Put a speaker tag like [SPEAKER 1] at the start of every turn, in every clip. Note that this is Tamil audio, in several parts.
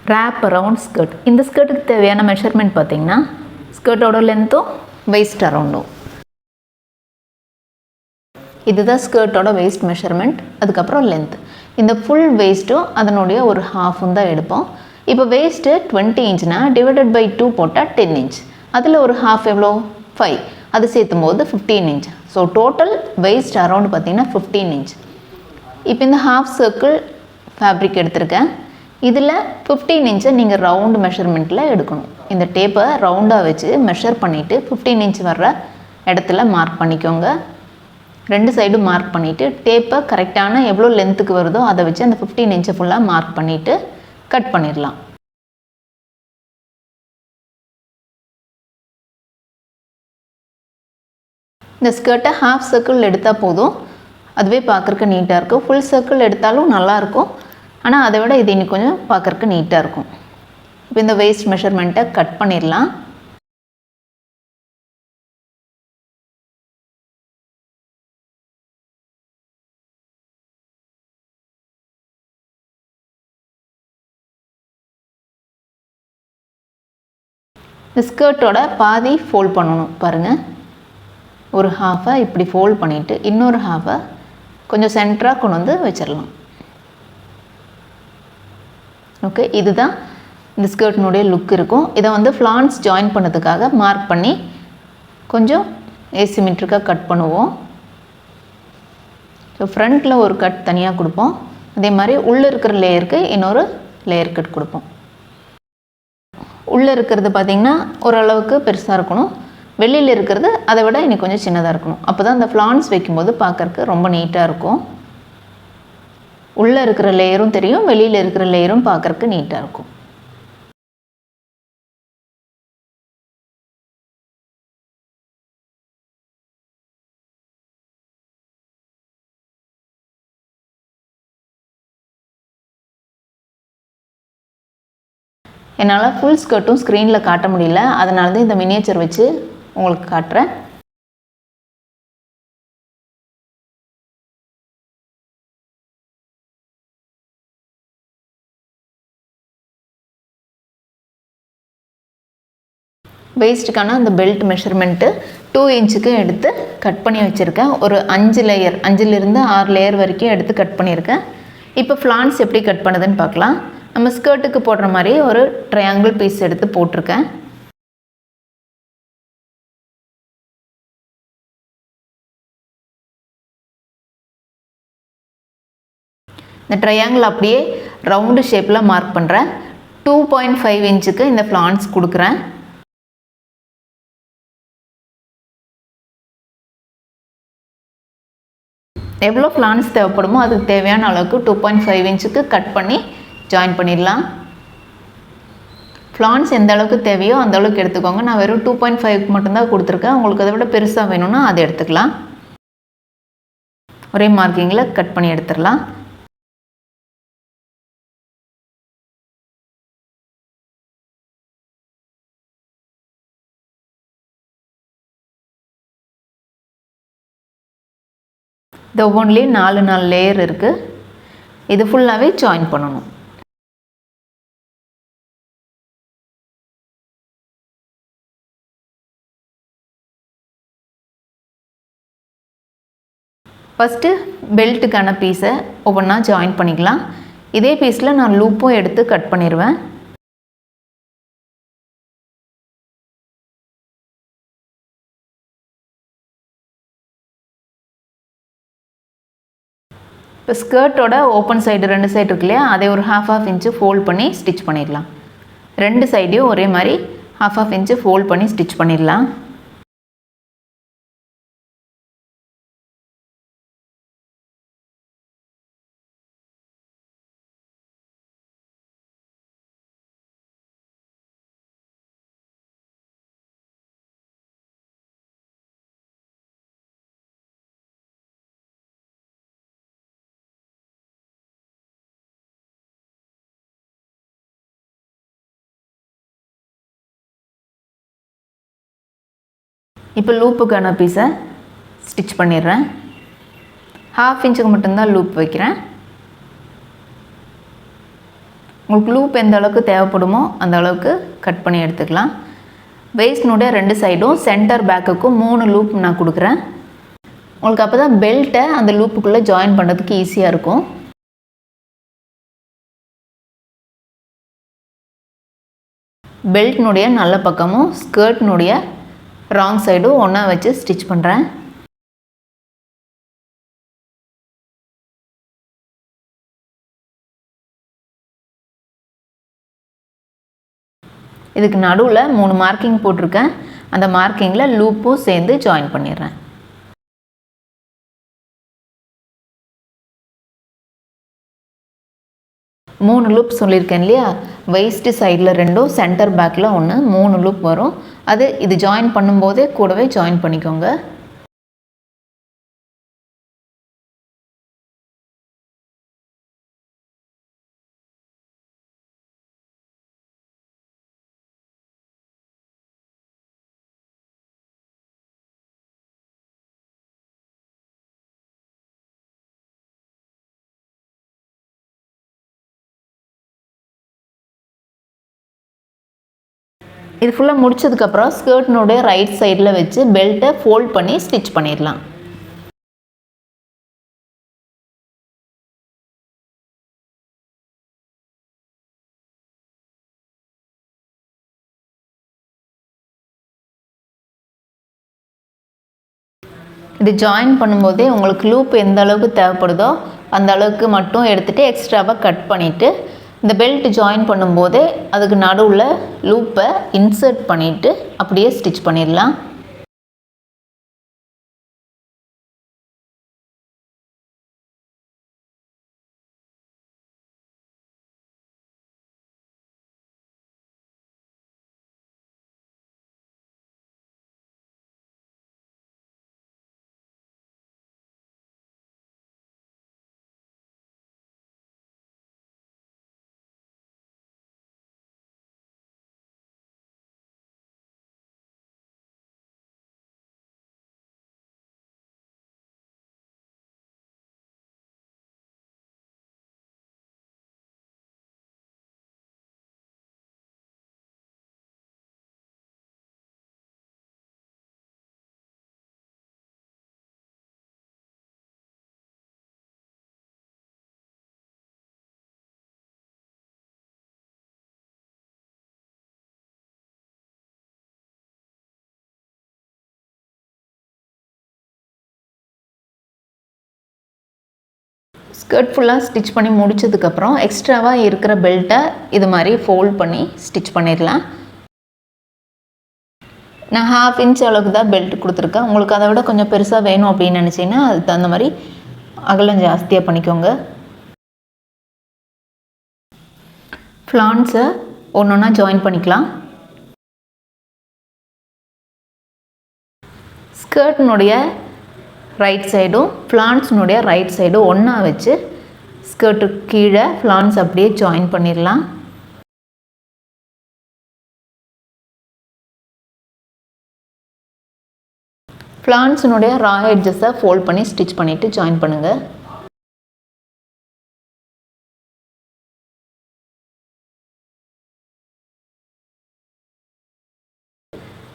[SPEAKER 1] wrap around skirt. இந்த ஸ்கர்ட்டுக்கு தேவையான மெஷர்மெண்ட் பார்த்தீங்கன்னா ஸ்கர்ட்டோட லென்த்தும் waist அரவுண்டும். இதுதான் ஸ்கர்ட்டோட waist மெஷர்மெண்ட். அதுக்கப்புறம் லென்த். இந்த ஃபுல் வேஸ்ட்டும் அதனுடைய ஒரு ஹாஃபும் தான் எடுப்போம். இப்போ வேஸ்ட்டு 20 இன்ச்னா டிவைடட் பை 2 போட்டால் 10 இன்ச். அதில் ஒரு ஹாஃப் எவ்வளோ 5. அது சேர்த்தும் போது 15 inch. So total waste around பார்த்தீங்கன்னா 15 இன்ச். இப்போ இந்த ஹாஃப் சர்க்கிள் ஃபேப்ரிக் எடுத்திருக்கேன். இதில் 15 இன்ச்சை நீங்கள் ரவுண்டு மெஷர்மெண்ட்டில் எடுக்கணும். இந்த டேப்பை ரவுண்டாக வச்சு மெஷர் பண்ணிவிட்டு 15 இன்ச் வர்ற இடத்துல மார்க் பண்ணிக்கோங்க. 2 சைடும் மார்க் பண்ணிவிட்டு டேப்பை கரெக்டான எவ்வளோ லென்த்துக்கு வருதோ அதை வச்சு அந்த 15 இன்ச்சை ஃபுல்லாக மார்க் பண்ணிவிட்டு கட் பண்ணிடலாம். இந்த ஸ்கர்ட்டை ஹாஃப் சர்க்கிள் எடுத்தால் போதும், அதுவே பார்க்குறக்கு நீட்டாக இருக்கும். ஃபுல் சர்க்கிள் எடுத்தாலும் நல்லாயிருக்கும், ஆனால் அதை விட இது இன்னும் கொஞ்சம் பார்க்குறக்கு நீட்டாக இருக்கும். இப்போ இந்த வேஸ்ட் மெஷர்மெண்ட்டை கட் பண்ணிடலாம். இந்த ஸ்கர்ட்டோட பாதி ஃபோல்ட் பண்ணணும் பாருங்கள். ஒரு ஹாஃபை இப்படி ஃபோல்ட் பண்ணிவிட்டு இன்னொரு ஹாஃபை கொஞ்சம் சென்டராக கொண்டு வந்து வச்சிடலாம். ஓகே, இதுதான் இந்த ஸ்கர்ட்னுடைய லுக் இருக்கும். இதை வந்து ஃப்ளான்ஸ் ஜாயின் பண்ணதுக்காக மார்க் பண்ணி கொஞ்சம் ஏசிமெட்ரிக்காக கட் பண்ணுவோம். ஸோ ஃப்ரண்ட்டில் ஒரு கட் தனியாக கொடுப்போம். அதே மாதிரி உள்ளே இருக்கிற லேயருக்கு இன்னொரு லேயர் கட் கொடுப்போம். உள்ளே இருக்கிறது பார்த்திங்கன்னா ஓரளவுக்கு பெருசாக இருக்கணும், வெளியில் இருக்கிறது அதை விட இன்னும் கொஞ்சம் சின்னதாக இருக்கணும். அப்போ தான் அந்த ஃப்ளான்ஸ் வைக்கும்போது பார்க்குறக்கு ரொம்ப நீட்டாக இருக்கும். உள்ளே இருக்கிற லேயரும் தெரியும், வெளியில் இருக்கிற லேயரும் பார்க்குறக்கு நீட்டாக இருக்கும். என்னால் ஃபுல் ஸ்கர்ட்டும் ஸ்க்ரீனில் காட்ட முடியல, அதனால தான் இந்த மினியேச்சர் வச்சு உங்களுக்கு காட்டுறேன். வேஸ்ட்டுக்கான அந்த பெல்ட் மெஷர்மெண்ட்டு 2 இன்ச்சுக்கு எடுத்து கட் பண்ணி வச்சுருக்கேன். ஒரு 5 லேயர், 5லிருந்து 6 லேயர் வரைக்கும் எடுத்து கட் பண்ணியிருக்கேன். இப்போ ஃப்ளான்ஸ் எப்படி கட் பண்ணுதுன்னு பார்க்கலாம். நம்ம ஸ்கர்ட்டுக்கு போடுற மாதிரி ஒரு ட்ரையாங்கிள் பீஸ் எடுத்து போட்டிருக்கேன். இந்த ட்ரையாங்கிள் அப்படியே ரவுண்டு ஷேப்பில் மார்க் பண்ணுறேன். 2.5 இன்ச்சுக்கு இந்த ஃப்ளான்ஸ் கொடுக்குறேன். எவ்வளோ ஃப்ளான்ஸ் தேவைப்படுமோ அதுக்கு தேவையான அளவுக்கு 2.5 இன்ச்சுக்கு கட் பண்ணி ஜாயின் பண்ணிடலாம். ஃப்ளான்ஸ் எந்த அளவுக்கு தேவையோ அந்த அளவுக்கு எடுத்துக்கோங்க. நான் வெறும் 2.5 மட்டும்தான் கொடுத்துருக்கேன். உங்களுக்கு அதை விட பெருசாக வேணும்னா அதை எடுத்துக்கலாம். ஒரே மார்க்கிங்கில் கட் பண்ணி எடுத்துடலாம். இந்த ஒவ்வொன்றிலே 4 லேயர் இருக்குது. இது ஃபுல்லாகவே ஜாயின் பண்ணணும். ஃபஸ்ட்டு பெல்ட்டுக்கான பீஸை ஒவ்வொன்றா ஜாயின் பண்ணிக்கலாம். இதே பீஸில் நான் லூப்பும் எடுத்து கட் பண்ணிடுவேன். இப்போ ஸ்கர்ட்டோட ஓப்பன் சைடு 2 சைடு இருக்கு இல்லையா, அதை ஒரு ½ இன்ச்சு ஃபோல்ட் பண்ணி ஸ்டிச் பண்ணிடலாம். 2 சைடையும் ஒரே மாதிரி ½ இன்ச்சு ஃபோல்ட் பண்ணி ஸ்டிச் பண்ணிடலாம். இப்போ லூப்புக்கான பீஸை ஸ்டிச் பண்ணிடுறேன். ½ இன்ச்சுக்கு மட்டும்தான் லூப் வைக்கிறேன். உங்களுக்கு லூப் எந்த அளவுக்கு தேவைப்படுமோ அந்த அளவுக்கு கட் பண்ணி எடுத்துக்கலாம். வேஸ்ட்னுடைய 2 சைடும் சென்டர் பேக்குக்கும் 3 லூப் நான் கொடுக்குறேன். உங்களுக்கு அப்போ தான் பெல்ட்டை அந்த லூப்புக்குள்ளே ஜாயின் பண்ணுறதுக்கு ஈஸியாக இருக்கும். பெல்ட்னுடைய நல்ல பக்கமும் ஸ்கர்ட்னுடைய ராங் சைடும் ஒன்றா வச்சு ஸ்டிச் பண்ணுறேன். இதுக்கு நடுவில் 3 மார்க்கிங் போட்டிருக்கேன். அந்த மார்க்கிங்கில் லூப்பும் சேர்ந்து ஜாயின் பண்ணிடுறேன். மூணு லூப் சொல்லியிருக்கேன் இல்லையா, வெயிஸ்ட் சைடில் 2, சென்டர் பேக்கில் 1, 3 லூப் வரும். அது இது ஜாயின் பண்ணும்போதே கூடவே ஜாயின் பண்ணிக்கோங்க. இது ஃபுல்லாக முடிச்சதுக்கப்புறம் ஸ்கர்ட்னுடைய ரைட் சைடில் வச்சு பெல்ட்டை ஃபோல்ட் பண்ணி ஸ்டிச் பண்ணிடலாம். இது ஜாயின் பண்ணும்போதே உங்களுக்கு லூப் எந்த அளவுக்கு தேவைப்படுதோ அந்த அளவுக்கு மட்டும் எடுத்துகிட்டு எக்ஸ்ட்ராவாக கட் பண்ணிவிட்டு இந்த பெல்ட் ஜாயின் பண்ணும்போதே அதுக்கு நடுவில் லூப்பை இன்சர்ட் பண்ணிவிட்டு அப்படியே ஸ்டிச் பண்ணிடலாம். ஸ்கர்ட் ஃபுல்லாக ஸ்டிச் பண்ணி முடிச்சதுக்கப்புறம் எக்ஸ்ட்ராவாக இருக்கிற பெல்ட்டை இது மாதிரி ஃபோல்ட் பண்ணி ஸ்டிச் பண்ணிடலாம். நான் 1/2 இன்ச் அளவுக்கு தான் பெல்ட் கொடுத்துருக்கேன். உங்களுக்கு அதை விட கொஞ்சம் பெருசாக வேணும் அப்படின்னு நினச்சிங்கன்னா அதுக்கு தகுந்த மாதிரி அகலம் ஜாஸ்தியாக பண்ணிக்கோங்க. ஃப்ளான்ஸை ஒன்று ஒன்றா ஜாயின் பண்ணிக்கலாம். ஸ்கர்ட்னுடைய ரைட் சைடும் ஃப்ளான்ஸ்னுடைய ரைட் சைடும் ஒன்றா வச்சு ஸ்கர்ட்டுக்கு கீழே ஃப்ளான்ஸ் அப்படியே ஜாயின் பண்ணிடலாம். ஃப்ளான்ஸினுடைய ரா எட்ஜஸை ஃபோல்ட் பண்ணி ஸ்டிச் பண்ணிவிட்டு ஜாயின் பண்ணுங்கள்.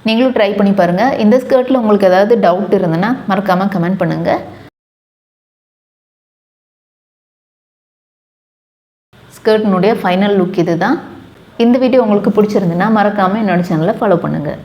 [SPEAKER 1] நீங்களும் ட்ரை பண்ணி பாருங்கள். இந்த ஸ்கர்ட்டில் உங்களுக்கு ஏதாவது டவுட் இருந்ததுன்னா மறக்காமல் கமெண்ட் பண்ணுங்கள். ஸ்கர்ட்னுடைய ஃபைனல் லுக் இது தான். இந்த வீடியோ உங்களுக்கு பிடிச்சிருந்துன்னா மறக்காமல் என்னோடய சேனலை ஃபாலோ பண்ணுங்கள்.